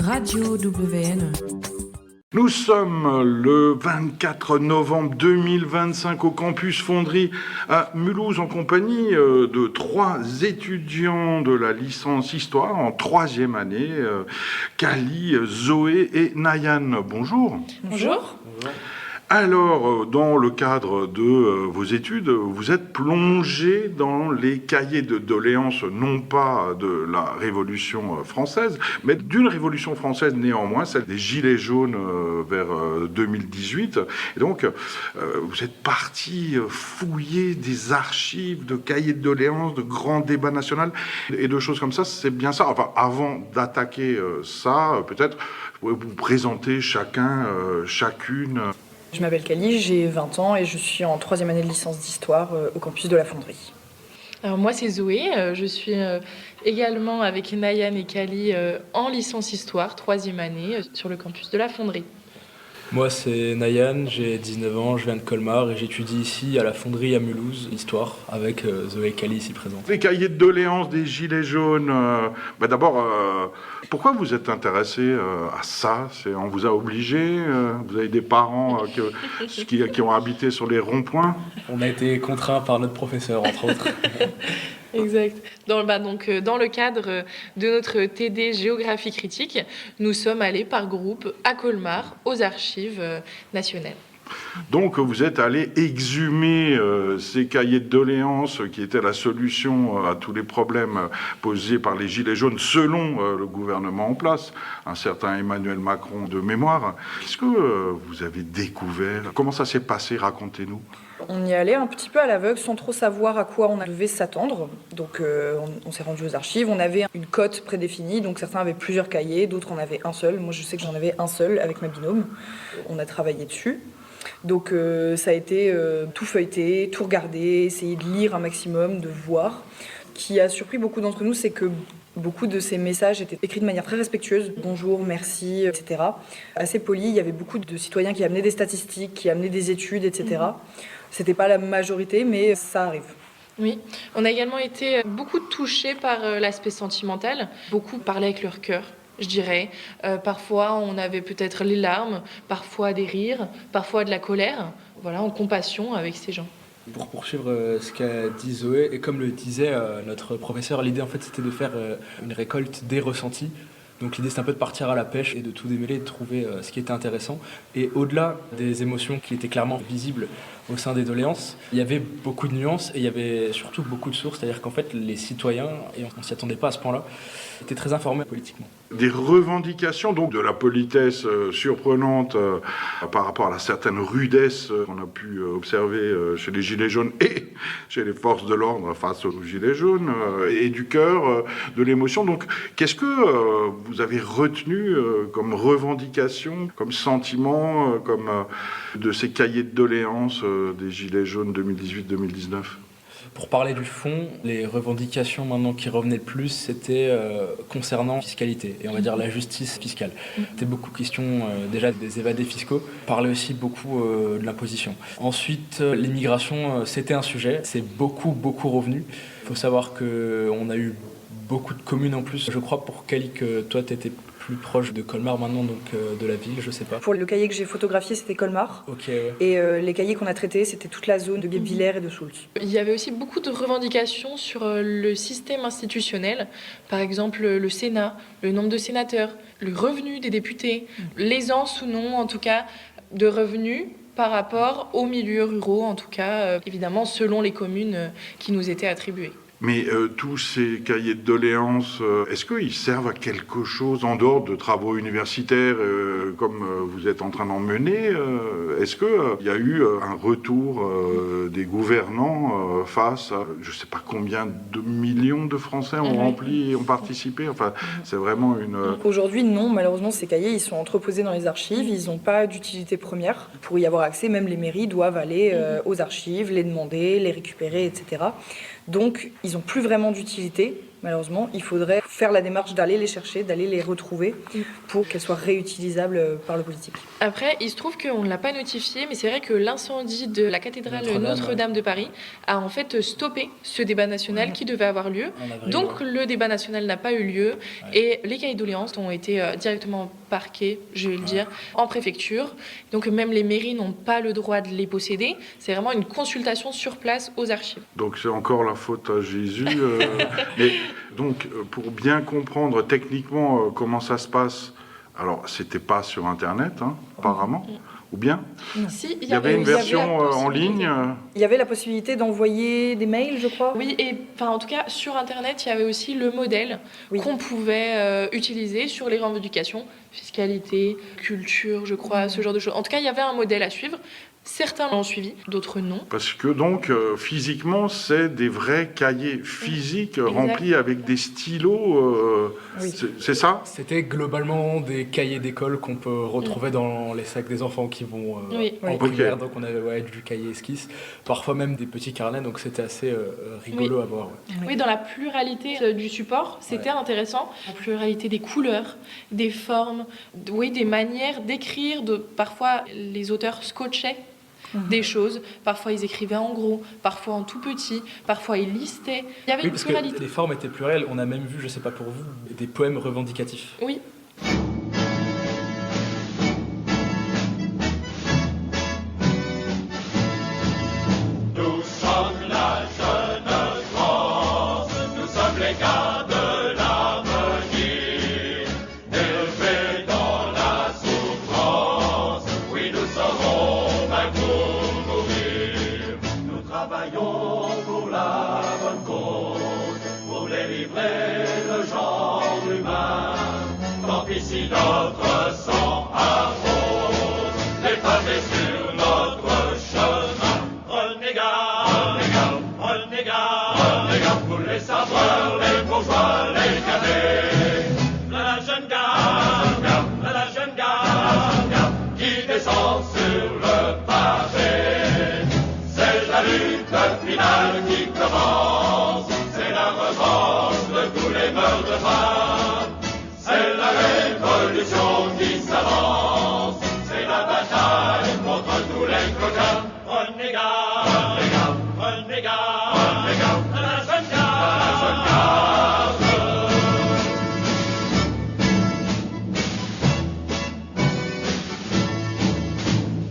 Radio WN. Nous sommes le 24 novembre 2025 au campus Fonderie à Mulhouse en compagnie de 3 étudiants de la licence Histoire en 3e année, Kali, Zoé et Nayan. Bonjour. Bonjour. Alors, dans le cadre de vos études, vous êtes plongé dans les cahiers de doléances, non pas de la Révolution française, mais d'une Révolution française néanmoins, celle des Gilets jaunes vers 2018. Et donc, vous êtes parti fouiller des archives de cahiers de doléances, de grands débats nationaux et de choses comme ça. C'est bien ça. Enfin, avant d'attaquer ça, peut-être, vous pouvez vous présenter chacune. Je m'appelle Kali, j'ai 20 ans et je suis en 3e année de licence d'histoire au campus de la Fonderie. Alors moi c'est Zoé, je suis également avec Nayan et Kali en licence histoire, 3e année sur le campus de la Fonderie. Moi c'est Nayan, j'ai 19 ans, je viens de Colmar et j'étudie ici à la Fonderie à Mulhouse, histoire, avec Zoé et Kali ici présents. Les cahiers de doléances des Gilets jaunes, d'abord, pourquoi vous êtes intéressé à ça? On vous a obligé? Vous avez des parents qui ont habité sur les ronds-points? On a été contraints par notre professeur, entre autres. Exact. Dans le cadre de notre TD Géographie critique, nous sommes allés par groupe à Colmar aux archives nationales. Donc vous êtes allé exhumer ces cahiers de doléances qui étaient la solution à tous les problèmes posés par les Gilets jaunes selon le gouvernement en place, un certain Emmanuel Macron de mémoire. Qu'est-ce que vous avez découvert? Comment ça s'est passé? Racontez-nous. On y allait un petit peu à l'aveugle sans trop savoir à quoi on devait s'attendre. Donc on s'est rendu aux archives, on avait une cote prédéfinie, donc certains avaient plusieurs cahiers, d'autres en avaient un seul. Moi je sais que j'en avais un seul avec ma binôme. On a travaillé dessus. Donc ça a été tout feuilleter, tout regarder, essayer de lire un maximum, de voir. Ce qui a surpris beaucoup d'entre nous, c'est que beaucoup de ces messages étaient écrits de manière très respectueuse. Bonjour, merci, etc. Assez poli. Il y avait beaucoup de citoyens qui amenaient des statistiques, qui amenaient des études, etc. C'était pas la majorité, mais ça arrive. Oui, on a également été beaucoup touchés par l'aspect sentimental. Beaucoup parlaient avec leur cœur, je dirais. Parfois, on avait peut-être les larmes, parfois des rires, parfois de la colère. Voilà, en compassion avec ces gens. Pour poursuivre ce qu'a dit Zoé, et comme le disait notre professeur, l'idée en fait c'était de faire une récolte des ressentis. Donc l'idée c'est un peu de partir à la pêche et de tout démêler, de trouver ce qui était intéressant. Et au-delà des émotions qui étaient clairement visibles au sein des doléances, il y avait beaucoup de nuances et il y avait surtout beaucoup de sources. C'est-à-dire qu'en fait les citoyens, et on ne s'y attendait pas à ce point-là, étaient très informés politiquement. Des revendications, donc de la politesse surprenante par rapport à la certaine rudesse qu'on a pu observer chez les Gilets jaunes et chez les forces de l'ordre face aux Gilets jaunes, et du cœur, de l'émotion. Donc qu'est-ce que vous avez retenu comme revendication, comme sentiment, comme de ces cahiers de doléances des Gilets jaunes 2018-2019 ? Pour parler du fond, les revendications maintenant qui revenaient le plus, c'était concernant la fiscalité et on va dire la justice fiscale. C'était beaucoup question déjà des évadés fiscaux, on parlait aussi beaucoup de l'imposition. Ensuite, l'immigration, c'était un sujet, c'est beaucoup revenu. Il faut savoir qu'on a eu beaucoup de communes en plus. Je crois pour Kali que toi tu étais plus proche de Colmar maintenant, donc de la ville, je sais pas. Pour le cahier que j'ai photographié, c'était Colmar. Ok, ouais. Et les cahiers qu'on a traités, c'était toute la zone de Guebwiller et de Soultz. Il y avait aussi beaucoup de revendications sur le système institutionnel. Par exemple, le Sénat, le nombre de sénateurs, le revenu des députés, l'aisance ou non, en tout cas, de revenus par rapport aux milieux ruraux, en tout cas, évidemment, selon les communes qui nous étaient attribuées. Mais tous ces cahiers de doléances, est-ce qu'ils servent à quelque chose en dehors de travaux universitaires comme vous êtes en train d'en mener? Est-ce qu'il y a eu un retour des gouvernants face à, je ne sais pas combien de millions de Français ont rempli et ont participé? Enfin, c'est vraiment une... Aujourd'hui, non. Malheureusement, ces cahiers, ils sont entreposés dans les archives. Ils n'ont pas d'utilité première. Pour y avoir accès, même les mairies doivent aller aux archives, les demander, les récupérer, etc. Donc, ils n'ont plus vraiment d'utilité. malheureusement. Il faudrait faire la démarche d'aller les chercher, d'aller les retrouver pour qu'elles soient réutilisables par le politique. Après, il se trouve qu'on ne l'a pas notifié, mais c'est vrai que l'incendie de la cathédrale Notre-Dame de Paris a en fait stoppé ce débat national qui devait avoir lieu. Donc le débat national n'a pas eu lieu et les cahiers de doléances ont été directement parqués, je vais le dire, en préfecture. Donc même les mairies n'ont pas le droit de les posséder. C'est vraiment une consultation sur place aux archives. Donc c'est encore la faute à Jésus. Mais donc pour bien comprendre techniquement comment ça se passe, alors c'était pas sur Internet, apparemment, ou bien Si, il y avait une version en ligne. Il y avait la possibilité d'envoyer des mails, je crois. Oui, et en tout cas, sur Internet, il y avait aussi le modèle qu'on pouvait utiliser sur les revendications, fiscalité, culture, je crois, ce genre de choses. En tout cas, il y avait un modèle à suivre. Certains l'ont suivi, d'autres non. Parce que donc, physiquement, c'est des vrais cahiers physiques remplis avec des stylos. C'est ça ? C'était globalement des cahiers d'école qu'on peut retrouver dans les sacs des enfants qui vont en primaire. Donc on avait du cahier esquisse, parfois même des petits carnets, donc c'était assez rigolo à voir. Oui, dans la pluralité du support, c'était intéressant. La pluralité des couleurs, des formes, des manières d'écrire. Parfois, les auteurs scotchaient des choses. Parfois, ils écrivaient en gros, parfois en tout petit, parfois ils listaient. Il y avait une pluralité. Que les formes étaient plurielles. On a même vu, je sais pas pour vous, des poèmes revendicatifs. Oui. Nous sommes la jeune France, nous sommes les gars de l'avenir, élevés dans la souffrance, oui nous serons pour mourir. Nous travaillons pour la bonne cause, pour délivrer le genre humain. Tant pis si notre sang arrose les pavés sur notre chemin. Renégats, renégats, renégats, pour les sabreurs, les bourgeois, les cadets. La jeune garde, la jeune garde, qui descend sur le pavé. C'est la lutte finale qui commence, c'est la revanche de tous les meurtres. C'est la révolution qui s'avance, c'est la bataille contre tous les coquins. Renégats, renégats, renégats, renégats, la jeune garde, la jeune garde.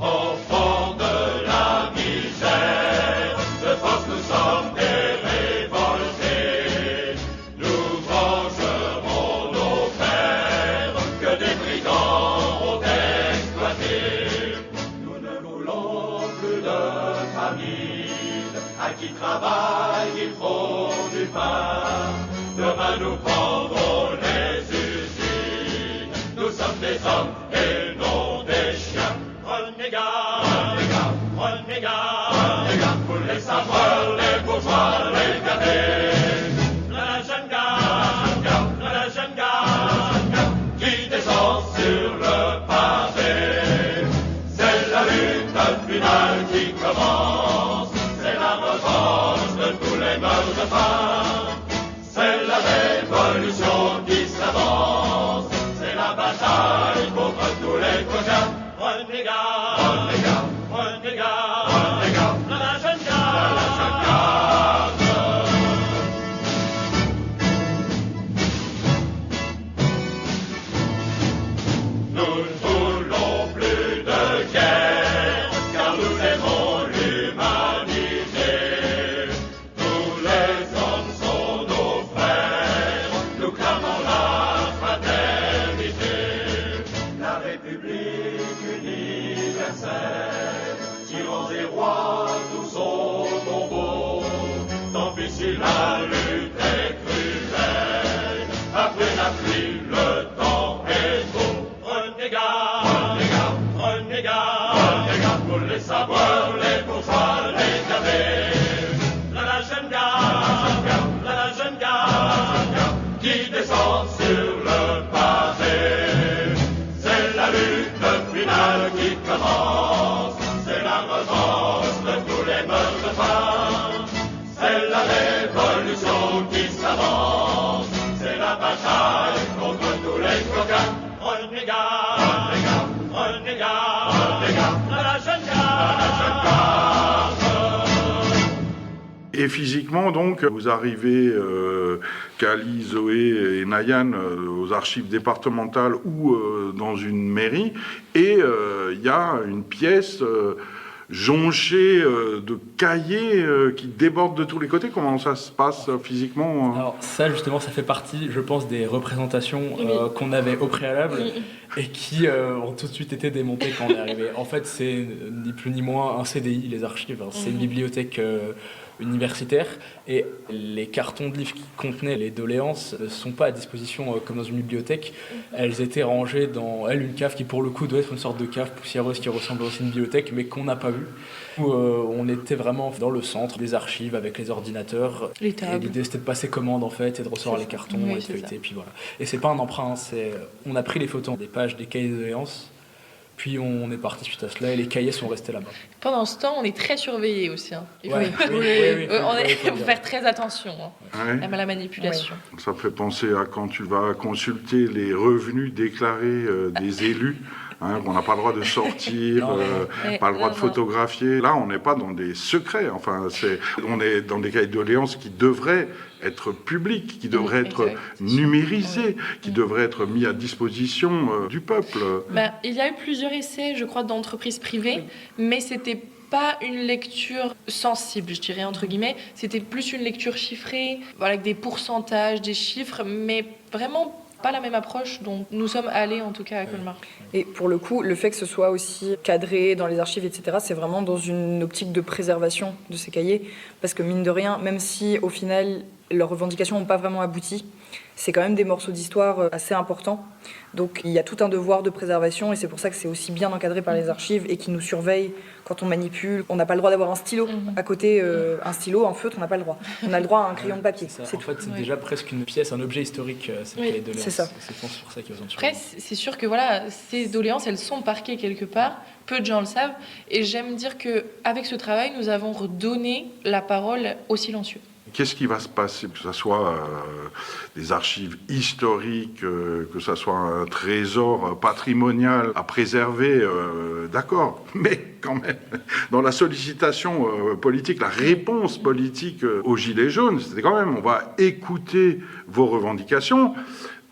Au fond de la misère, de force nous sommes des révoltés. Nous vengerons nos pères que des brigands ont exploités. Nous ne voulons plus de famine, à qui travaille il faut du pain. Demain nous prendrons les usines, nous sommes des hommes et non des chiens. Renégats, renégats, renégats, renégats, pour les sabreurs, les bourgeois, les cadets. La jeune garde, la jeune garde, qui descend sur le pavé. C'est la lutte finale qui commence, c'est la revanche de tous les meurtres. C'est la révolution qui s'avance, c'est la bataille contre tous les coquins. Renégats, renégats, renégats, renégats, la jeune garde, la jeune garde. Nous ne voulons plus de guerre, car nous aimons l'humanité. Tous les hommes sont nos frères, nous clamons la fraternité. La République universelle, tyrans et rois, tous au tombeau. Tant pis si la lutte est cruelle, après la pluie, le temps est beau. Renégats, renégats, renégats, renégats, pour les sabreurs, les bourgeois, les cadets. La jeune garde, la jeune garde, qui descend sur le pavé. C'est la lutte finale qui commence, c'est la revanche de tous les meurtres. C'est la révolution qui s'avance. Et physiquement, donc, vous arrivez, Kali, Zoé et Nayan, aux archives départementales ou dans une mairie, et il y a une pièce jonchée de cahiers qui débordent de tous les côtés. Comment ça se passe physiquement Alors ça, justement, ça fait partie, je pense, des représentations qu'on avait au préalable et qui ont tout de suite été démontées quand on est arrivé. En fait, c'est ni plus ni moins un CDI, les archives. C'est une bibliothèque universitaire, et les cartons de livres qui contenaient les doléances ne sont pas à disposition comme dans une bibliothèque. Elles étaient rangées dans une cave qui pour le coup doit être une sorte de cave poussiéreuse qui ressemble aussi à une bibliothèque mais qu'on n'a pas vue, où on était vraiment dans le centre des archives avec les ordinateurs, les tables. Et l'idée c'était de passer commande en fait et de recevoir les cartons et de feuilleter, et puis voilà. Et c'est pas un emprunt, on a pris les photos des pages des cahiers de doléances. Puis on est parti suite à cela et les cahiers sont restés là-bas. Pendant ce temps, on est très surveillés aussi. Hein. Il faut, faut faire très attention à la manipulation. Ça fait penser à quand tu vas consulter les revenus déclarés des élus. On n'a pas le droit de sortir, pas le droit de photographier. Là, on n'est pas dans des secrets. Enfin, on est dans des cahiers de doléances qui devraient être publics, qui devraient être numérisés, qui devraient être mis à disposition du peuple. Il y a eu plusieurs essais, je crois, d'entreprises privées, mais c'était pas une lecture sensible, je dirais, entre guillemets. C'était plus une lecture chiffrée, avec des pourcentages, des chiffres, mais vraiment pas la même approche dont nous sommes allés en tout cas à Colmar. Et pour le coup, le fait que ce soit aussi cadré dans les archives, etc., c'est vraiment dans une optique de préservation de ces cahiers, parce que mine de rien, même si au final leurs revendications n'ont pas vraiment abouti, c'est quand même des morceaux d'histoire assez importants. Donc il y a tout un devoir de préservation, et c'est pour ça que c'est aussi bien encadré par les archives et qui nous surveillent quand on manipule. On n'a pas le droit d'avoir un stylo à côté, un stylo, un feutre, on n'a pas le droit. On a le droit à un crayon de papier. C'est fait, c'est déjà presque une pièce, un objet historique. C'est ça. C'est pour ça qu'ils ont. Après, c'est sûr que ces doléances, elles sont parquées quelque part. Peu de gens le savent. Et j'aime dire qu'avec ce travail, nous avons redonné la parole aux silencieux. Qu'est-ce qui va se passer, que ce soit des archives historiques, que ce soit un trésor patrimonial à préserver, d'accord, mais quand même, dans la sollicitation politique, la réponse politique aux Gilets jaunes, c'était quand même, on va écouter vos revendications,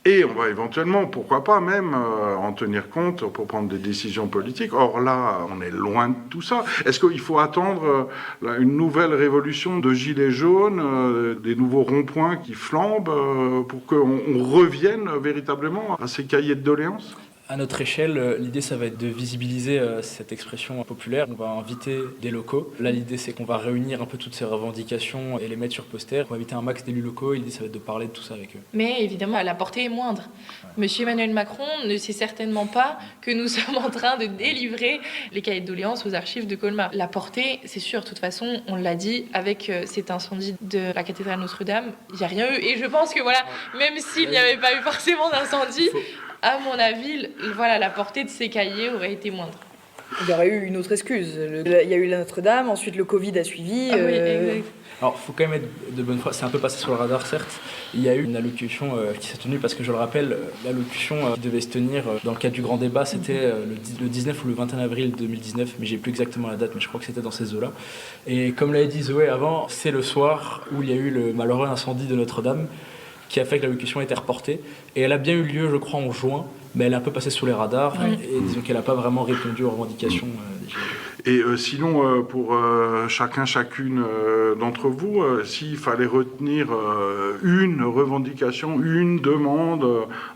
et on va éventuellement, pourquoi pas même, en tenir compte pour prendre des décisions politiques. Or là, on est loin de tout ça. Est-ce qu'il faut attendre une nouvelle révolution de gilets jaunes, des nouveaux ronds-points qui flambent, pour qu'on revienne véritablement à ces cahiers de doléances ? À notre échelle, l'idée, ça va être de visibiliser cette expression populaire. On va inviter des locaux. Là, l'idée, c'est qu'on va réunir un peu toutes ces revendications et les mettre sur poster. On va inviter un max d'élus locaux. L'idée, ça va être de parler de tout ça avec eux. Mais évidemment, la portée est moindre. Monsieur Emmanuel Macron ne sait certainement pas que nous sommes en train de délivrer les cahiers de doléances aux archives de Colmar. La portée, c'est sûr. De toute façon, on l'a dit, avec cet incendie de la cathédrale Notre-Dame, il n'y a rien eu. Et je pense que même s'il n'y avait pas eu forcément d'incendie, à mon avis, la portée de ces cahiers aurait été moindre. Il y aurait eu une autre excuse. Il y a eu la Notre-Dame, ensuite le Covid a suivi. Oui, exact. Alors, il faut quand même être de bonne foi. C'est un peu passé sur le radar, certes. Il y a eu une allocution qui s'est tenue, parce que je le rappelle, l'allocution qui devait se tenir dans le cadre du grand débat, c'était le 19 ou le 21 avril 2019, mais j'ai plus exactement la date, mais je crois que c'était dans ces eaux-là. Et comme l'avait dit Zoé avant, c'est le soir où il y a eu le malheureux incendie de Notre-Dame, qui a fait que l'allocution a été reportée. Et elle a bien eu lieu, je crois, en juin, mais elle est un peu passée sous les radars, et disons qu'elle n'a pas vraiment répondu aux revendications des Gilets jaunes. Et sinon, pour chacune d'entre vous, s'il fallait retenir une revendication, une demande,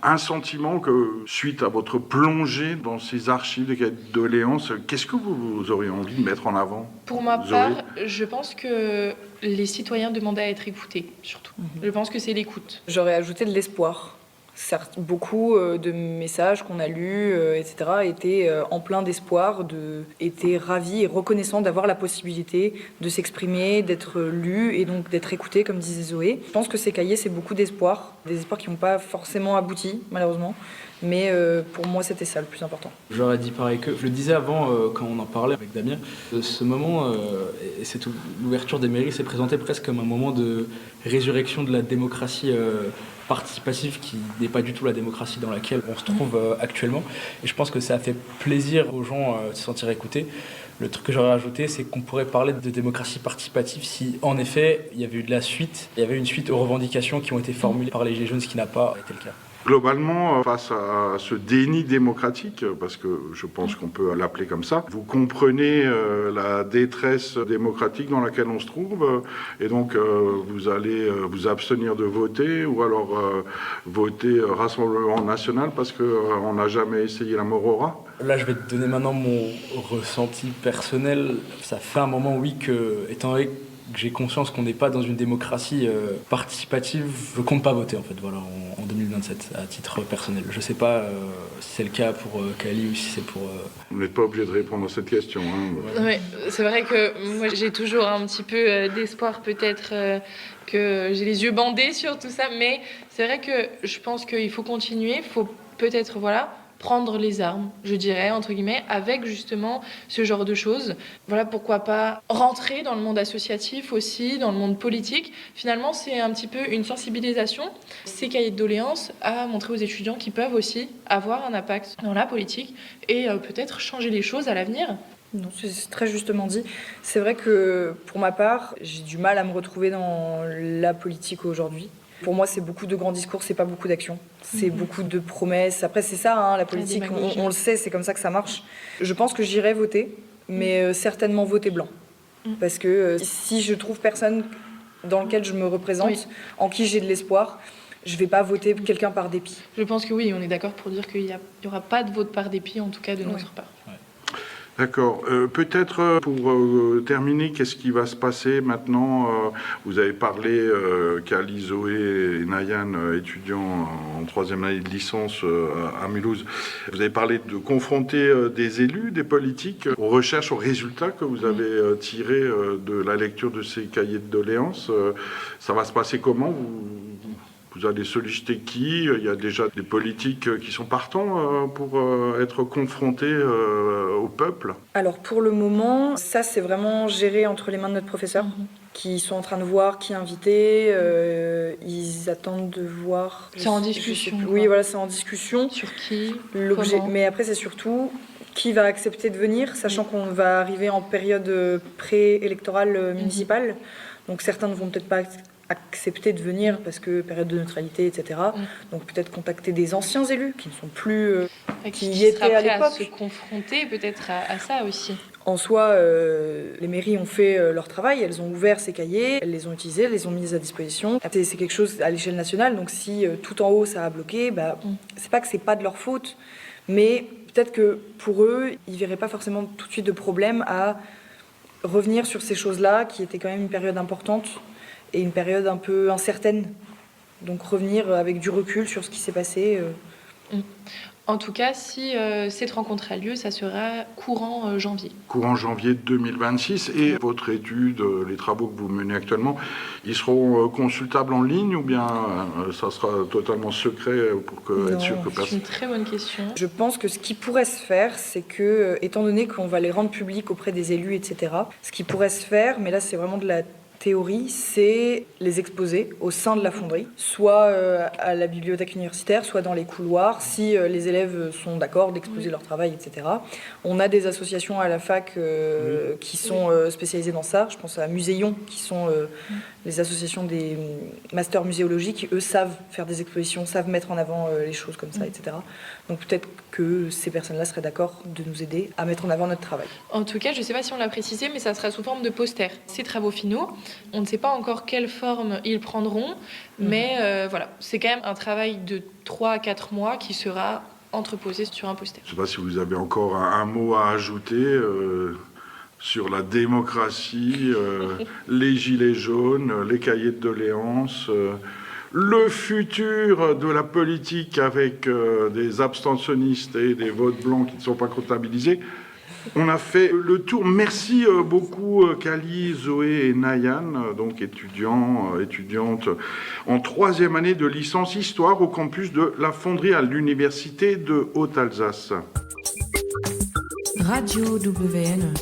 un sentiment que, suite à votre plongée dans ces archives de doléances, qu'est-ce que vous auriez envie de mettre en avant ? Pour ma part, je pense que les citoyens demandent à être écoutés, surtout. Je pense que c'est l'écoute. J'aurais ajouté de l'espoir. Certes, beaucoup de messages qu'on a lus, etc., étaient empleints d'espoir, étaient ravis et reconnaissants d'avoir la possibilité de s'exprimer, d'être lus et donc d'être écoutés, comme disait Zoé. Je pense que ces cahiers, c'est beaucoup d'espoir, des espoirs qui n'ont pas forcément abouti, malheureusement. Mais pour moi, c'était ça le plus important. J'aurais dit pareil que... Je le disais avant, quand on en parlait avec Damien, ce moment, et c'est l'ouverture des mairies, s'est présenté presque comme un moment de résurrection de la démocratie participative, qui n'est pas du tout la démocratie dans laquelle on se trouve actuellement. Et je pense que ça a fait plaisir aux gens de se sentir écoutés. Le truc que j'aurais rajouté, c'est qu'on pourrait parler de démocratie participative si, en effet, il y avait eu il y avait une suite aux revendications qui ont été formulées par les Gilets jaunes, ce qui n'a pas été le cas. Globalement, face à ce déni démocratique, parce que je pense qu'on peut l'appeler comme ça, vous comprenez la détresse démocratique dans laquelle on se trouve, et donc vous allez vous abstenir de voter, ou alors voter Rassemblement National parce qu'on n'a jamais essayé la mort au rat. Là, je vais te donner maintenant mon ressenti personnel. Ça fait un moment, oui, que, étant donné que j'ai conscience qu'on n'est pas dans une démocratie participative, je compte pas voter en fait, voilà, en 2027, à titre personnel. Je sais pas si c'est le cas pour Kali ou si c'est pour... Vous n'êtes pas obligé de répondre à cette question. Hein. Ouais, c'est vrai que moi j'ai toujours un petit peu d'espoir peut-être que j'ai les yeux bandés sur tout ça, mais c'est vrai que je pense qu'il faut continuer, il faut peut-être prendre les armes, je dirais, entre guillemets, avec justement ce genre de choses. Voilà, pourquoi pas rentrer dans le monde associatif aussi, dans le monde politique. Finalement, c'est un petit peu une sensibilisation. Ces cahiers de doléances à montrer aux étudiants qu'ils peuvent aussi avoir un impact dans la politique et peut-être changer les choses à l'avenir. Non, c'est très justement dit. C'est vrai que pour ma part, j'ai du mal à me retrouver dans la politique aujourd'hui. Pour moi, c'est beaucoup de grands discours, c'est pas beaucoup d'actions. C'est beaucoup de promesses. Après, c'est ça, hein, la politique, on le sait, c'est comme ça que ça marche. Je pense que j'irai voter, mais certainement voter blanc. Parce que si je trouve personne dans lequel je me représente, en qui j'ai de l'espoir, je vais pas voter quelqu'un par dépit. Je pense que oui, on est d'accord pour dire qu'il n'y aura pas de vote par dépit, en tout cas de notre part. D'accord. Peut-être pour terminer, qu'est-ce qui va se passer maintenant Vous avez parlé, Kali, Zoé et Nayan, étudiants en troisième année de licence à Mulhouse. Vous avez parlé de confronter des élus, des politiques, aux recherches, aux résultats que vous avez tirés de la lecture de ces cahiers de doléances. Ça va se passer comment Vous allez solliciter qui? Il y a déjà des politiques qui sont partants pour être confrontés au peuple. Alors pour le moment, ça c'est vraiment géré entre les mains de notre professeur, qui sont en train de voir qui inviter. Ils attendent de voir. C'est en discussion. Oui, voilà, c'est en discussion. Sur qui? Comment. Mais après c'est surtout qui va accepter de venir, sachant qu'on va arriver en période préélectorale municipale. Donc certains ne vont peut-être pas accepter de venir parce que période de neutralité, etc. Donc peut-être contacter des anciens élus qui ne sont plus qui y étaient à l'époque. Se confronter peut-être à ça aussi. En soi, les mairies ont fait leur travail, elles ont ouvert ces cahiers, elles les ont utilisés, elles les ont mis à disposition. C'est quelque chose à l'échelle nationale, donc si tout en haut ça a bloqué, c'est pas que c'est pas de leur faute, mais peut-être que pour eux, ils verraient pas forcément tout de suite de problème à revenir sur ces choses-là, qui étaient quand même une période importante et une période un peu incertaine. Donc revenir avec du recul sur ce qui s'est passé. En tout cas, si cette rencontre a lieu, ça sera courant janvier. Courant janvier 2026. Et votre étude, les travaux que vous menez actuellement, ils seront consultables en ligne ou bien ça sera totalement secret pour être sûr que personne... C'est une très bonne question. Je pense que ce qui pourrait se faire, c'est que, étant donné qu'on va les rendre publics auprès des élus, etc., ce qui pourrait se faire, mais là c'est vraiment de la théorie, c'est les exposer au sein de la fonderie, soit à la bibliothèque universitaire, soit dans les couloirs, si les élèves sont d'accord d'exposer leur travail, etc. On a des associations à la fac qui sont spécialisées dans ça. Je pense à Muséion, qui sont les associations des masters muséologiques, qui eux savent faire des expositions, savent mettre en avant les choses comme ça, etc. Donc peut-être que ces personnes-là seraient d'accord de nous aider à mettre en avant notre travail. En tout cas, je ne sais pas si on l'a précisé, mais ça sera sous forme de poster. Ces travaux finaux, on ne sait pas encore quelle forme ils prendront, mais voilà, c'est quand même un travail de 3 à 4 mois qui sera entreposé sur un poster. Je ne sais pas si vous avez encore un mot à ajouter sur la démocratie, les gilets jaunes, les cahiers de doléances, le futur de la politique avec des abstentionnistes et des votes blancs qui ne sont pas comptabilisés. On a fait le tour. Merci beaucoup Kali, Zoé et Nayan, donc étudiantes en troisième année de licence Histoire au campus de la Fonderie à l'Université de Haute-Alsace. Radio WN.